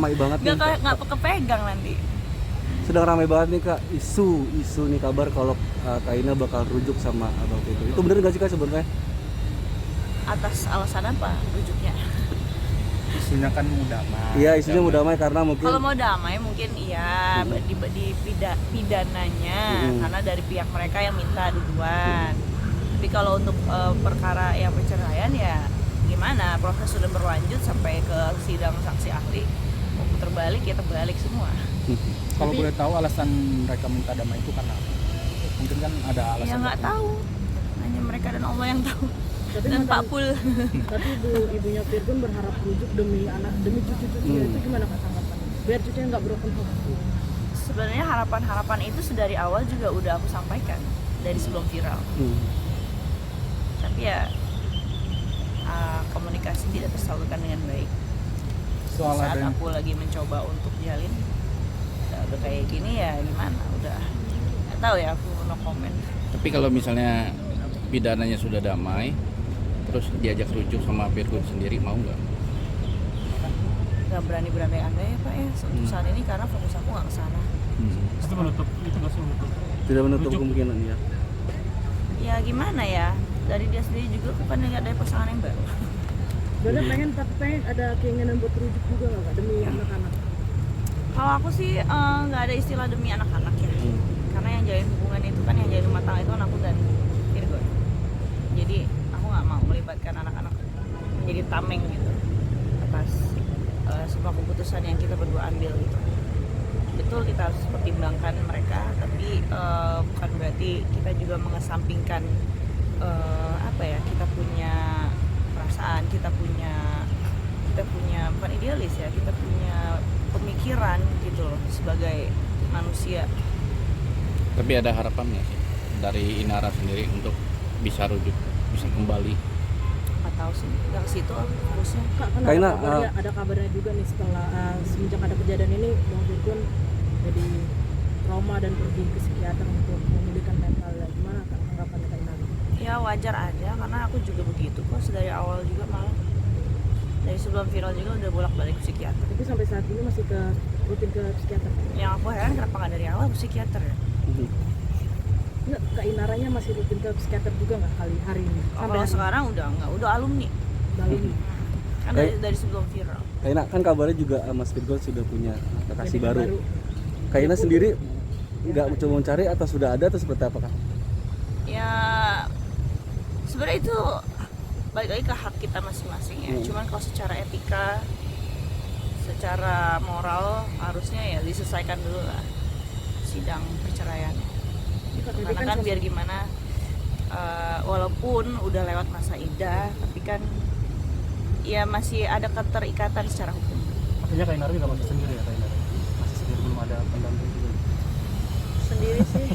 ramai banget nih. nggak kepegang nanti. Sedang ramai banget nih Kak, isu nih kabar kalau Kak Ina bakal rujuk sama Abang Vito. Itu bener nggak sih Kak sebenarnya? Atas alasan apa rujuknya? Isunya kan mau damai. Iya, isunya mau damai karena mungkin Kalau mau damai mungkin iya di pidananya karena dari pihak mereka yang minta duluan. Tapi kalau untuk perkara yang perceraian ya gimana, proses sudah berlanjut sampai ke sidang saksi ahli, mau putar balik ya terbalik semua. Kalau boleh tahu alasan mereka minta damai itu karena apa? Mungkin kan ada alasan. Ya nggak tahu, hanya mereka dan Allah yang tahu. Tapi Dan Pak Pul. Tapi ibunya Virgon berharap rujuk demi anak, demi cucu-cucunya. Itu gimana Kak tanggapannya? Biar cucunya nggak broken home. Sebenarnya harapan-harapan itu sedari awal juga udah aku sampaikan dari sebelum viral. Tapi ya komunikasi tidak tersalurkan dengan baik. Soal Saat ada aku lagi mencoba untuk jalin, udah kayak gini ya gimana? Udah nggak tahu ya, aku no comment. Tapi kalau misalnya pidananya sudah damai, terus diajak rujuk sama Virgon sendiri, mau nggak? Nggak berani berandai-andai ya Pak ya untuk saat ini karena fokus aku nggak ke sana. Itu menutup itu nggak sih menutup? tidak menutup kemungkinan ya. Ya gimana ya? Dari dia sendiri juga kan lihat dari pasangan yang baru. Sebenarnya pengen ada keinginan buat rujuk juga nggak Kak? Demi anak-anak. Kalau aku sih nggak ada istilah demi anak-anak ya. Karena yang jalin hubungan itu kan, yang jalin rumah tangga itu anakku dan Virgon. Jadi aku nggak mau melibatkan anak-anak menjadi tameng gitu atas semua keputusan yang kita berdua ambil gitu. Betul kita harus pertimbangkan mereka, tapi bukan berarti kita juga mengesampingkan kita punya perasaan, kita punya bukan idealis ya, kita punya pemikiran gitu loh sebagai manusia. Tapi ada harapan nggak sih dari Inara sendiri untuk bisa rujuk, bisa kembali? Nggak tahu sih, dari situ fokusnya. Kak, kan Kak Ina, ada kabarnya juga nih setelah semenjak ada kejadian ini Bang Virgon jadi trauma dan pergi ke psikiater untuk memulihkan mentalnya. Gimana Kak tanggapannya Kak Ina? Ya wajar aja, karena aku juga begitu kok dari awal juga, malah dari sebelum viral juga udah bolak-balik ke psikiater. Tapi sampai saat ini masih rutin ke psikiater. Yang aku heran kenapa nggak dari awal ke psikiater ya? Nggak, Kak Inaranya masih rutin ke psikiater juga nggak hari ini? Kalau sekarang udah nggak, udah alumni. Dalam Kan dari sebelum viral. Kak Ina kan kabarnya juga Mas Virgon sudah punya kekasih baru. Kak Ina sendiri nggak coba mencari atau sudah ada atau seperti apa Kak? Ya sebenarnya itu balik lagi ke hak kita masing-masing ya. Cuman kalau secara etika, secara moral harusnya ya diselesaikan dulu lah sidang perceraian. Karena kan biar gimana, walaupun udah lewat masa iddah, tapi kan ya masih ada keterikatan secara hukum. Artinya Kak Inara juga masih sendiri ya, Kak Inara? Masih sendiri, belum ada pendamping juga? Sendiri sih.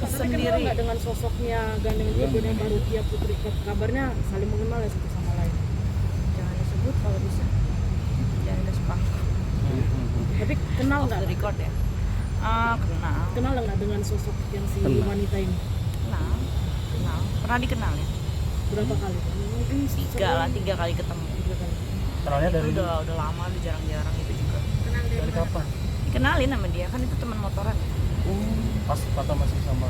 Tapi kenal nggak dengan sosoknya gandeng dia yang baru dia Putri? Kabarnya saling mengenal ya satu sama lain. Jangan disebut kalau bisa. Jangan disepah. Tapi kenal Off nggak? the record ya. Kenal. Kenal nggak dengan sosok yang si wanita ini? Kenal. Pernah dikenal ya? Berapa kali? Mungkin 3 kali ketemu. 3 kali. Kenalnya dari Udah lama, udah jarang-jarang itu juga. dari kapan? Dikenalin sama dia, kan itu teman motoran. Pas Pata masih sama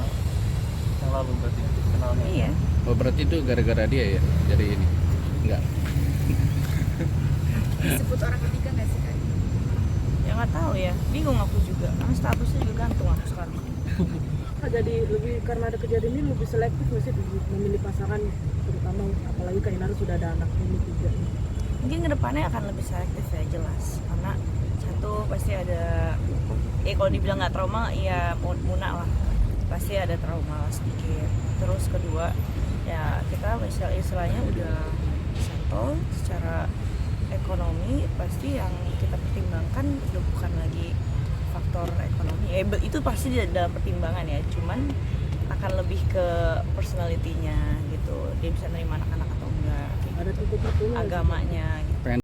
yang lalu berarti kenalnya? Iya. Oh, berarti itu gara-gara dia ya, jadi ini? Enggak. Disebut orang ketiga nggak sih Kak? Ya nggak tahu ya, bingung aku juga. Karena statusnya juga gantung aku sekarang. Jadi lebih karena ada kejadian ini lebih selektif nggak sih memilih pasangan, terutama apalagi Kak Inara sudah ada anak ini juga. Mungkin kedepannya akan lebih selektif ya, jelas. Karena satu pasti ada, kalau dibilang nggak trauma, ya muna lah. Pasti ada trauma lah sedikit. Terus kedua, ya kita istilahnya udah settle secara ekonomi, pasti yang kita pertimbangkan udah bukan lagi faktor ekonomi. Itu pasti dalam pertimbangan ya, cuman akan lebih ke personality-nya gitu. Dia bisa nerima anak-anak atau enggak, Ada titik itu agamanya gitu.